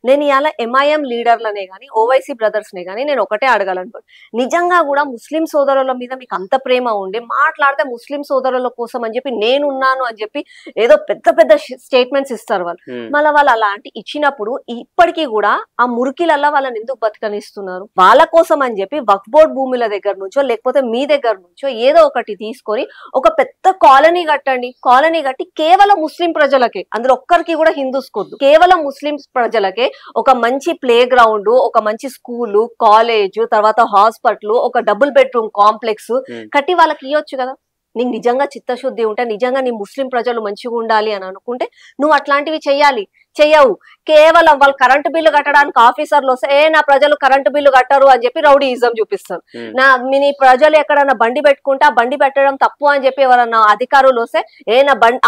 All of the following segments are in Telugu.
నేను ఇవాళ ఎంఐఎం లీడర్లనే గానీ ఓవైసీ బ్రదర్స్ నే గానీ నేను ఒకటే అడగాలనుకోండి, నిజంగా కూడా ముస్లిం సోదరుల మీద మీకు అంత ప్రేమ ఉండి మాట్లాడితే ముస్లిం సోదరుల కోసం అని చెప్పి నేనున్నాను అని చెప్పి ఏదో పెద్ద పెద్ద స్టేట్మెంట్స్ ఇస్తారు వాళ్ళు. మళ్ళీ వాళ్ళు అలాంటి ఇచ్చినప్పుడు ఇప్పటికీ కూడా ఆ మురికిలల్లా వాళ్ళని ఎందుకు బతకనిస్తున్నారు? వాళ్ళ కోసం అని చెప్పి వక్ఫ్ బోర్డ్ భూముల దగ్గర నుంచో లేకపోతే మీ దగ్గర నుంచో ఏదో ఒకటి తీసుకొని ఒక పెద్ద కాలనీ కట్టండి. కాలనీ కట్టి కేవలం ముస్లిం ప్రజలకే, అందులో ఒక్కరికి కూడా హిందూస్ కొద్దు, కేవలం ముస్లిం ప్రజలకే ఒక మంచి ప్లే గ్రౌండ్, ఒక మంచి స్కూలు, కాలేజ్, తర్వాత హాస్పిటల్, ఒక డబుల్ బెడ్రూమ్ కాంప్లెక్స్ కట్టి వాళ్ళకి ఇవ్వచ్చు కదా. నీకు నిజంగా చిత్తశుద్ధి ఉంటే, నిజంగా నీ ముస్లిం ప్రజలు మంచిగా ఉండాలి అని అనుకుంటే నువ్వు అట్లాంటివి చెయ్యాలి. చెయ్యవు. కేవలం వాళ్ళు కరెంటు బిల్లు కట్టడానికి ఆఫీసర్లు వస్తే నా ప్రజలు కరెంటు బిల్లు కట్టరు అని చెప్పి రౌడీయిజం చూపిస్తారు. నీ ప్రజలు ఎక్కడన్నా బండి పెట్టుకుంటే ఆ బండి పెట్టడం తప్పు అని చెప్పి ఎవరన్నా అధికారులు వస్తే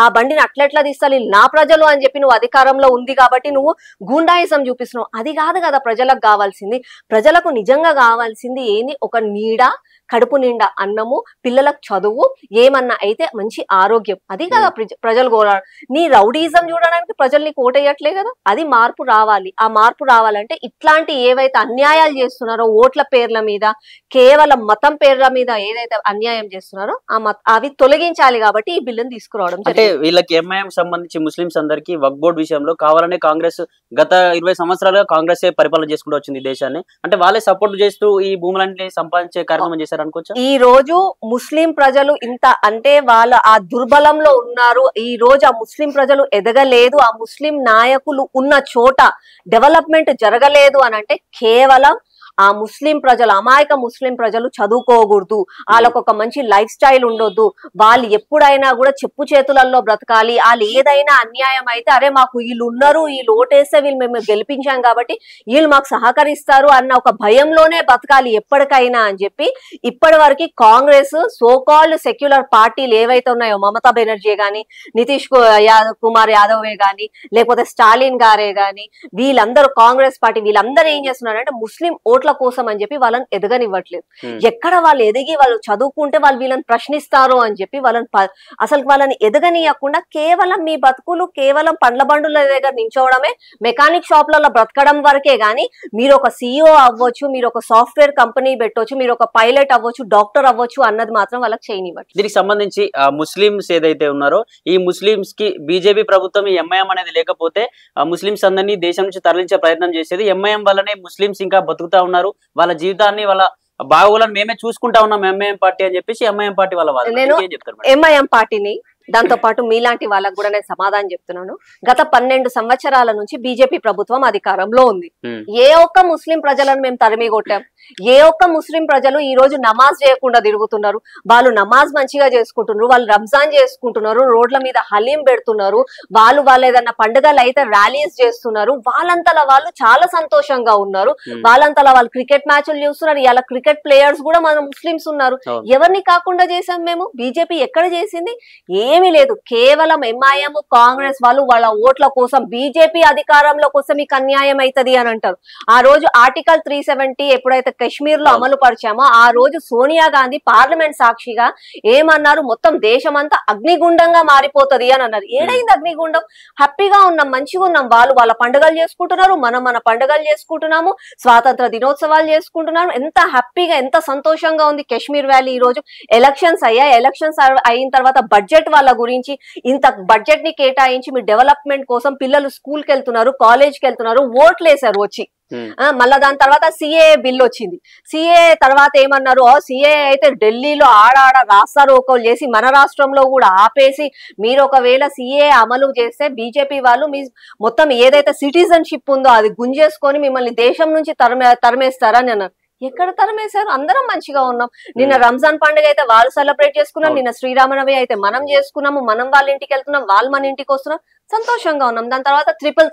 ఆ బండిని అట్లెట్లా తీస్తారు నా ప్రజలు అని చెప్పి నువ్వు అధికారంలో ఉంది కాబట్టి నువ్వు గూండాయిజం చూపిస్తున్నావు. అది కాదు కదా ప్రజలకు కావాల్సింది. ప్రజలకు నిజంగా కావాల్సింది ఏంది? ఒక నీడ, కడుపు నిండా అన్నము, పిల్లలకు చదువు, ఏమన్నా అయితే మంచి ఆరోగ్యం. అది కదా ప్రజలు కోరాడు. నీ రౌడీజం చూడడానికి ప్రజలు నీకు ఓటేయట్లే కదా. అది మార్పు రావాలి. ఆ మార్పు రావాలంటే ఇట్లాంటి ఏవైతే అన్యాయాలు చేస్తున్నారో ఓట్ల పేర్ల మీద, కేవలం మతం పేర్ల మీద ఏదైతే అన్యాయం చేస్తున్నారో అవి తొలగించాలి. కాబట్టి ఈ బిల్లును తీసుకురావడం. అంటే వీళ్ళకి ఎంఐఎం సంబంధించి ముస్లింస్ అందరికీ వక్ఫ్ బోర్డు విషయంలో కావాలనే కాంగ్రెస్ గత 20 సంవత్సరాలుగా కాంగ్రెస్ పరిపాలన చేసుకుంటూ వచ్చింది ఈ దేశాన్ని. అంటే వాళ్ళే సపోర్ట్ చేస్తూ ఈ భూములన్నీ సంపాదించే కార్యక్రమం చేశారు అనుకోవచ్చు. ఈ రోజు ముస్లిం ప్రజలు ఇంత అంటే వాళ్ళు ఆ దుర్బలంలో ఉన్నారు. ఈ రోజు ఆ ముస్లిం ప్రజలు ఎదగలేదు. ఆ ముస్లిం నాయకులు ఉన్న చోట డెవలప్మెంట్ జరగలేదు అని అంటే కేవలం ఆ ముస్లిం ప్రజలు, అమాయక ముస్లిం ప్రజలు చదువుకోకూడదు, వాళ్ళకు ఒక మంచి లైఫ్ స్టైల్ ఉండొద్దు, వాళ్ళు ఎప్పుడైనా కూడా చెప్పు చేతులలో బ్రతకాలి. వాళ్ళు ఏదైనా అన్యాయం అయితే అరే మాకు వీళ్ళు ఉన్నారు, వీళ్ళు ఓటేస్తే వీళ్ళు మేము గెలిపించాం కాబట్టి వీళ్ళు మాకు సహకరిస్తారు అన్న ఒక భయంలోనే బతకాలి ఎప్పటికైనా అని చెప్పి ఇప్పటి వరకు కాంగ్రెస్ సోకాల్డ్ సెక్యులర్ పార్టీలు ఏవైతే ఉన్నాయో, మమతా బెనర్జీ గాని, నితీష్ కుమార్ యాదవే గాని, లేకపోతే స్టాలిన్ గారే గాని, వీళ్ళందరూ కాంగ్రెస్ పార్టీ వీళ్ళందరూ ఏం చేస్తున్నారంటే ముస్లిం ఓట్ల కోసం అని చెప్పి వాళ్ళని ఎదగనివ్వట్లేదు. ఎక్కడ వాళ్ళు ఎదిగి వాళ్ళు చదువుకుంటే వాళ్ళు వీళ్ళని ప్రశ్నిస్తారు అని చెప్పి వాళ్ళని ఎదగనీయకుండా కేవలం మీ బతుకులు కేవలం పండ్ల బండుల దగ్గర నించోవడమే, మెకానిక్ షాప్లలో బ్రతకడం వరకే గానీ మీరు ఒక CEO అవ్వచ్చు, మీరు ఒక సాఫ్ట్వేర్ కంపెనీ పెట్టవచ్చు, మీరు ఒక పైలట్ అవ్వచ్చు, డాక్టర్ అవ్వచ్చు అన్నది మాత్రం వాళ్ళకి చేయనివ్వట్లేదు. దీనికి సంబంధించి ముస్లింస్ ఏదైతే ఉన్నారో ఈ ముస్లింస్ కి బీజేపీ ప్రభుత్వం ఈ ఎంఐఎం అనేది లేకపోతే ముస్లింస్ అందరినీ దేశం నుంచి తరలించే ప్రయత్నం చేసేది. ఎంఐఎం వల్లనే ముస్లింస్ ఇంకా బతుకుతా ఉన్నారు, వాళ్ళ జీవితాన్ని వాళ్ళ బాగోగులను మేమే చూసుకుంటా ఉన్నాం ఎంఐఎం పార్టీ అని చెప్పేసి ఎంఐఎం పార్టీ వాళ్ళ ఎంఐఎం పార్టీని దాంతో పాటు మీలాంటి వాళ్ళకు కూడా నేను సమాధానం చెప్తున్నాను. గత 12 సంవత్సరాల నుంచి బీజేపీ ప్రభుత్వం అధికారంలో ఉంది. ఏ ఒక్క ముస్లిం ప్రజలను మేము తరిమి కొట్టాం? ఏ ఒక్క ముస్లిం ప్రజలు ఈ రోజు నమాజ్ చేయకుండా తిరుగుతున్నారు? వాళ్ళు నమాజ్ మంచిగా చేసుకుంటున్నారు, వాళ్ళు రంజాన్ చేసుకుంటున్నారు, రోడ్ల మీద హలీం పెడుతున్నారు, వాళ్ళు ఏదన్నా పండుగలు అయితే ర్యాలీస్ చేస్తున్నారు, వాళ్ళంతలా వాళ్ళు చాలా సంతోషంగా ఉన్నారు, వాళ్ళంతలా వాళ్ళు క్రికెట్ మ్యాచ్లు చూస్తున్నారు. ఇలా క్రికెట్ ప్లేయర్స్ కూడా మన ముస్లింస్ ఉన్నారు. ఎవరిని కాకుండా చేసాం మేము? బీజేపీ ఎక్కడ చేసింది? ఏమీ లేదు. కేవలం ఎంఐఎం కాంగ్రెస్ వాళ్ళు వాళ్ళ ఓట్ల కోసం, బీజేపీ అధికారంలో కోసం మీకు అన్యాయం అవుతుంది అని అంటారు. ఆ రోజు ఆర్టికల్ 370 ఎప్పుడైతే కశ్మీర్ లో అమలు పరిచామో ఆ రోజు సోనియా గాంధీ పార్లమెంట్ సాక్షిగా ఏమన్నారు? మొత్తం దేశమంతా అగ్నిగుండంగా మారిపోతుంది అని అన్నారు. ఏడైంది అగ్నిగుండం? హ్యాపీగా ఉన్నాం, మంచిగా ఉన్నాం. వాళ్ళ పండుగలు చేసుకుంటున్నారు, మనం మన పండుగలు చేసుకుంటున్నాము, స్వాతంత్ర దినోత్సవాలు చేసుకుంటున్నాము. ఎంత హ్యాపీగా, ఎంత సంతోషంగా ఉంది కశ్మీర్ వ్యాలీ. ఈ రోజు ఎలక్షన్స్ అయ్యాయి. ఎలక్షన్స్ అయిన తర్వాత బడ్జెట్ వాళ్ళ గురించి ఇంత బడ్జెట్ ని కేటాయించి మీ డెవలప్మెంట్ కోసం పిల్లలు స్కూల్ కి వెళ్తున్నారు, కాలేజ్ కి వెళ్తున్నారు, ఓట్లు వేశారు వచ్చి. మళ్ళా దాని తర్వాత సిఏఏ బిల్ వచ్చింది. సిఏఏ తర్వాత ఏమన్నారు? సిఏఏ అయితే ఢిల్లీలో ఆడ రాస్తారోకోలు చేసి మన రాష్ట్రంలో కూడా ఆపేసి మీరు ఒకవేళ సిఏఏ అమలు చేస్తే బీజేపీ వాళ్ళు మీ మొత్తం ఏదైతే సిటిజన్షిప్ ఉందో అది గుంజేసుకొని మిమ్మల్ని దేశం నుంచి తరిమేస్తారని అన్నారు. ఎక్కడ తరిమేశారు? అందరం మంచిగా ఉన్నాం. నిన్న రంజాన్ పండుగ అయితే వాళ్ళు సెలబ్రేట్ చేసుకున్నాం, నిన్న శ్రీరామనవమి అయితే మనం చేసుకున్నాము, మనం వాళ్ళ ఇంటికి వెళ్తున్నాం, వాళ్ళు మన ఇంటికి వస్తున్నాం, సంతోషంగా ఉన్నాం. దాని తర్వాత ట్రిపుల్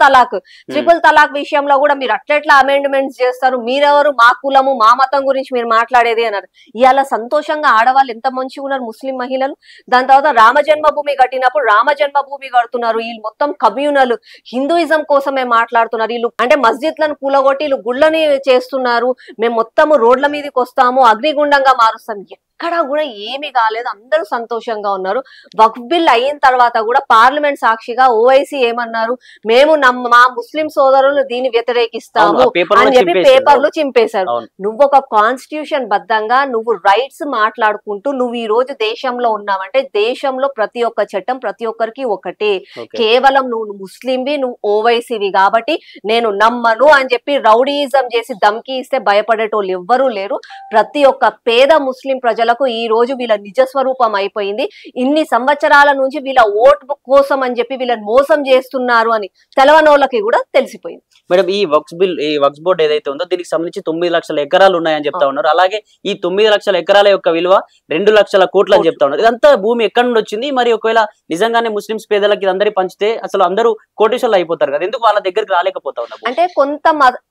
తలాక్ విషయంలో కూడా మీరు అట్లెట్లా అమెండ్మెంట్స్ చేస్తారు? మీరెవరు? మా కులము మా మతం గురించి మీరు మాట్లాడేది అన్నారు. ఇవాళ సంతోషంగా ఆడవాళ్ళు ఎంత మంచిగా ఉన్నారు ముస్లిం మహిళలు. దాని తర్వాత రామ జన్మభూమి కట్టినప్పుడు రామ జన్మభూమి కడుతున్నారు. వీళ్ళు మొత్తం కమ్యూనల్ హిందూయిజం కోసమే మాట్లాడుతున్నారు. వీళ్ళు అంటే మస్జిద్లను కూలగొట్టి వీళ్ళు గుళ్ళని చేస్తున్నారు, మేము మొత్తము రోడ్ల మీదకి వస్తాము, అగ్నిగుండంగా మారుస్తాం. ఎక్కడా కూడా ఏమి కాలేదు, అందరూ సంతోషంగా ఉన్నారు. వక్ఫ్ బిల్ అయిన తర్వాత కూడా పార్లమెంట్ సాక్షిగా ఓవైసీ ఏమన్నారు, మేము మా ముస్లిం సోదరులు దీన్ని వ్యతిరేకిస్తాము అని చెప్పి పేపర్లు చింపేశారు. నువ్వు ఒక కాన్స్టిట్యూషన్ బద్దంగా నువ్వు రైట్స్ మాట్లాడుకుంటూ నువ్వు ఈ రోజు దేశంలో ఉన్నావంటే దేశంలో ప్రతి ఒక్క చట్టం ప్రతి ఒక్కరికి ఒకటే. కేవలం నువ్వు ముస్లింవి, నువ్వు ఓవైసీవి కాబట్టి నేను నమ్మను అని చెప్పి రౌడీయిజం చేసి దమ్కి ఇస్తే భయపడేటోళ్ళు ఎవ్వరూ లేరు. ప్రతి ఒక్క పేద ముస్లిం ప్రజలకు ఈ రోజు వీళ్ళ నిజస్వరూపం అయిపోయింది. ఇన్ని సంవత్సరాల నుంచి వీళ్ళ ఓటు కోసం అని చెప్పి వీళ్ళని మోసం చేస్తున్నారు అని తెలవనోళ్ళకి కూడా తెలిసిపోయింది. మేడం, ఈ వక్ఫ్ బోర్డు ఏదైతే ఉందో దీనికి సంబంధించి 9 లక్షల ఎకరాలు ఉన్నాయని చెప్తా ఉన్నారు. అలాగే ఈ 9 లక్షల ఎకరాల యొక్క విలువ 2 లక్షల కోట్లు అని చెప్తా ఉన్నారు. ఇదంతా భూమి ఎక్కడి నుండి వచ్చింది? మరి ఒకవేళ నిజంగానే ముస్లింస్ పేదలకి అందరి పంచితే అసలు అందరూ కోటేశ్వర్లు అయిపోతారు కదా, ఎందుకు వాళ్ళ దగ్గరికి రాలేకపోతా ఉన్నారు? అంటే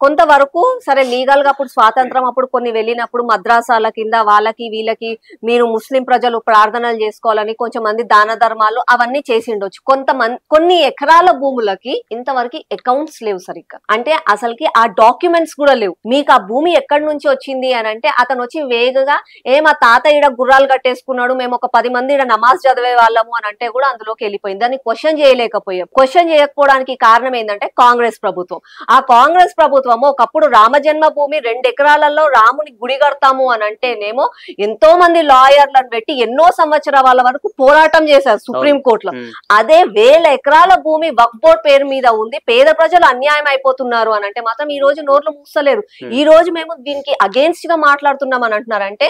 కొంతవరకు సరే లీగల్ గా అప్పుడు స్వాతంత్రం అప్పుడు కొన్ని వెళ్ళినప్పుడు మద్రాసాల కింద వాళ్ళకి వీళ్ళకి మీరు ముస్లిం ప్రజలు ప్రార్థనలు చేసుకోవాలని కొంచెం మంది దాన ధర్మాలు అవన్నీ చేసి ఉండొచ్చు. కొన్ని ఎకరాల భూములకి ఇంతవరకు అకౌంట్స్ లేవు సరిగ్గా, అంటే అసలుకి ఆ డాక్యుమెంట్స్ కూడా లేవు. మీకు ఆ భూమి ఎక్కడి నుంచి వచ్చింది అని అంటే అతను వచ్చి వేగగా మా తాత ఈడ గుర్రాలు కట్టేసుకున్నాడు, మేము ఒక 10 మంది ఈడ నమాజ్ చదివే వాళ్ళము అని అంటే కూడా అందులోకి వెళ్ళిపోయింది. దాన్ని క్వశ్చన్ చేయలేకపోయాం. క్వశ్చన్ చేయకపోవడానికి కారణం ఏంటంటే కాంగ్రెస్ ప్రభుత్వం. ఆ కాంగ్రెస్ ప్రభుత్వము ఒకప్పుడు రామజన్మ భూమి 2 ఎకరాలలో రాముని గుడి కడతాము అని అంటేనేమో ఎంతో మంది లాయర్లను పెట్టి ఎన్నో సంవత్సరాల వరకు పోరాటం చేశారు సుప్రీం కోర్టులో. అదే 1000 ఎకరాల భూమి వక్ఫ్ బోర్డ్ పేరు మీద ఉంది, పేద ప్రజలు అన్యాయం అయిపోతున్నారు అని అంటే మాత్రం ఈ రోజు నోర్లు మూసలేరు. ఈ రోజు మేము దీనికి అగేన్స్ట్ గా మాట్లాడుతున్నాం అని అంటున్నారంటే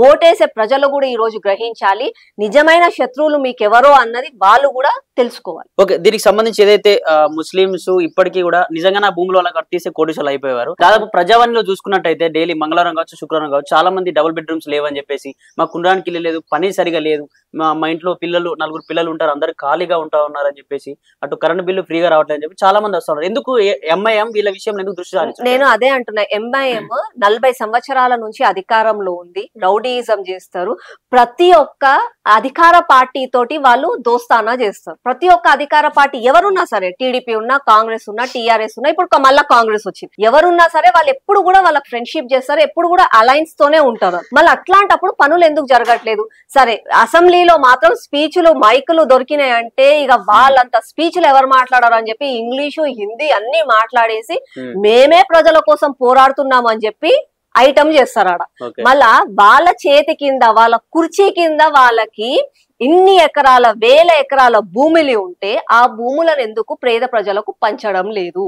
ఓటేసే ప్రజలు కూడా ఈ రోజు గ్రహించాలి, నిజమైన శత్రువులు మీకెవరో అన్నది వాళ్ళు కూడా తెలుసుకోవాలి. ఓకే, దీనికి సంబంధించి ఏదైతే ముస్లింస్ ఇప్పటికీ కూడా నిజంగా నా భూములు అలా కట్టేసి కోటేశ్వర్లు అయిపోయేవారు. దాదాపు ప్రజావాణిలో చూసుకున్నట్టయితే డైలీ మంగళవారం కావచ్చు శుక్రవారం కావచ్చు చాలా మంది డబుల్ బెడ్రూమ్స్ లేవని చెప్పేసి, మాకు ఉండడానికి ఇల్లు లేదు, పని సరిగా లేదు, మా ఇంట్లో 4 పిల్లలు ఉంటారు, అందరు ఖాళీగా ఉన్నారని చెప్పేసి, అటు కరెంట్ బిల్లు ఫ్రీగా రావట్లేదని చెప్పి చాలా మంది వస్తున్నారు. ఎందుకు ఎంఐఎం వీళ్ళ విషయంలో ఎందుకు దృష్టి సారించారు? నేను అదే అంటున్నా, ఎంఐఎం 40 సంవత్సరాల నుంచి అధికారంలో ఉంది, రౌడీయిజం చేస్తారు. ప్రతి ఒక్క అధికార పార్టీ తోటి వాళ్ళు దోస్తానా చేస్తారు. ప్రతి ఒక్క అధికార పార్టీ ఎవరున్నా సరే, టీడీపీ ఉన్నా, కాంగ్రెస్ ఉన్నా, టీఆర్ఎస్ ఉన్నా, ఇప్పుడు మళ్ళా కాంగ్రెస్ వచ్చింది, ఎవరున్నా సరే వాళ్ళు ఎప్పుడు కూడా వాళ్ళకి ఫ్రెండ్షిప్ చేస్తారు, ఎప్పుడు కూడా అలయన్స్ తోనే ఉంటారు. మళ్ళీ అట్లాంటప్పుడు పనులు ఎందుకు జరగట్లేదు? సరే అసెంబ్లీలో మాత్రం స్పీచ్లు మైకులు దొరికినాయి అంటే ఇక వాళ్ళంత స్పీచ్లు ఎవరు మాట్లాడారు అని చెప్పి ఇంగ్లీషు హిందీ అన్ని మాట్లాడేసి మేమే ప్రజల కోసం పోరాడుతున్నాం అని చెప్పి ఐటమ్ చేస్తారు ఆడ. మళ్ళా వాళ్ళ చేతి కింద వాళ్ళ కుర్చీ కింద వాళ్ళకి ఇన్ని ఎకరాల 1000 ఎకరాల భూములు ఉంటే ఆ భూములను ఎందుకు పేద ప్రజలకు పంచడం లేదు?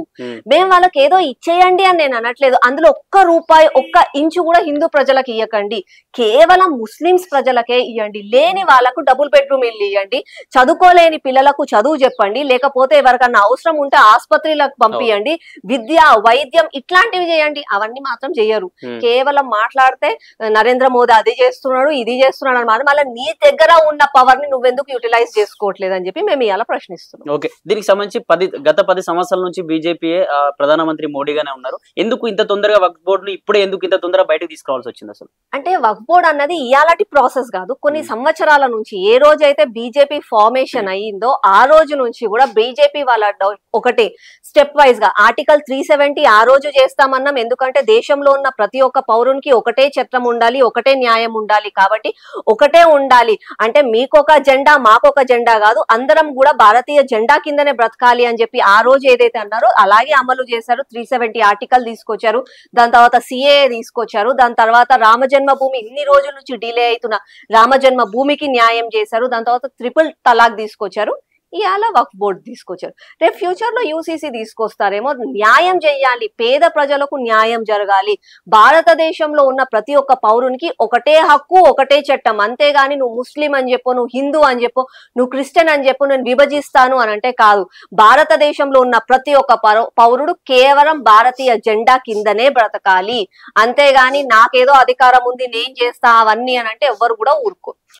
మేము వాళ్ళకి ఏదో ఇచ్చేయండి అని నేను అనట్లేదు, అందులో ఒక్క రూపాయి ఒక్క ఇంచు కూడా హిందూ ప్రజలకు ఇవ్వకండి, కేవలం ముస్లింస్ ప్రజలకే ఇవ్వండి. లేని వాళ్ళకు డబుల్ బెడ్రూమ్ ఇల్లు ఇవ్వండి, చదువుకోలేని పిల్లలకు చదువు చెప్పండి, లేకపోతే ఎవరికన్నా అవసరం ఉంటే ఆసుపత్రులకు పంపియండి, విద్య వైద్యం ఇట్లాంటివి చేయండి. అవన్నీ మాత్రం చెయ్యరు. కేవలం మాట్లాడితే నరేంద్ర మోదీ అది చేస్తున్నాడు ఇది చేస్తున్నాడు అన్నమాట. మళ్ళీ నీ దగ్గర ఉన్న పవర్ ని నువ్వెందుకు యూటిలైజ్ చేసుకోవట్లేదు అని చెప్పి మేము ఇలా ప్రశ్నిస్తున్నాం. ఓకే, దీనికి సంబంధించి గత 10 సంవత్సరాల నుంచి బీజేపీ ప్రధానమంత్రి మోడీగానే ఉన్నారు. ఎందుకు ఇంత తొందరగా వక్ఫ్ బోర్డుని ఇప్పుడే ఎందుకు ఇంత తొందరగా బయటకు తీసుకోవాల్సి వచ్చింది? అసలు అంటే వక్ఫ్ బోర్డు అన్నది ఇయాలటి ప్రాసెస్ కాదు, కొన్ని సంవత్సరాల నుంచి. ఏ రోజైతే బీజేపీ ఫార్మేషన్ అయ్యిందో ఆ రోజు నుంచి కూడా బీజేపీ వాళ్ళ ఒకటి స్టెప్ వైజ్ గా ఆర్టికల్ 370 ఆ రోజు చేస్తామన్నాం. ఎందుకంటే దేశంలో ఉన్న ప్రతి ఒక్క పౌరునికి ఒకటే చట్టం ఉండాలి, ఒకటే న్యాయం ఉండాలి, కాబట్టి ఒకటే ఉండాలి. అంటే మీకొక జెండా మాకొక జెండా కాదు, అందరం కూడా భారతీయ జెండా కిందనే బ్రతకాలి అని చెప్పి ఆ రోజు ఏదైతే అన్నారో అలాగే అమలు చేశారు. 370 ఆర్టికల్ తీసుకొచ్చారు, దాని తర్వాత సిఏఏ తీసుకొచ్చారు, దాని తర్వాత రామజన్మభూమి ఇన్ని రోజుల నుంచి డిలే అవుతున్న రామజన్మ భూమికి న్యాయం చేశారు, దాని తర్వాత ట్రిపుల్ తలాక్ తీసుకొచ్చారు, ఇవాళ వక్ఫ్ బోర్డు తీసుకొచ్చారు. రేపు ఫ్యూచర్ లో యూసీసీ తీసుకొస్తారేమో. న్యాయం చేయాలి, పేద ప్రజలకు న్యాయం జరగాలి. భారతదేశంలో ఉన్న ప్రతి ఒక్క పౌరునికి ఒకటే హక్కు ఒకటే చట్టం, అంతేగాని నువ్వు ముస్లిం అని చెప్పు, నువ్వు హిందూ అని చెప్పు, నువ్వు క్రిస్టియన్ అని చెప్పు, నేను విభజిస్తాను అని అంటే కాదు. భారతదేశంలో ఉన్న ప్రతి ఒక్క పౌరుడు కేవలం భారతీయ జెండా కిందనే బ్రతకాలి, అంతేగాని నాకేదో అధికారం ఉంది నేను చేస్తా అవన్నీ అని అంటే ఎవ్వరు కూడా ఊరుకో.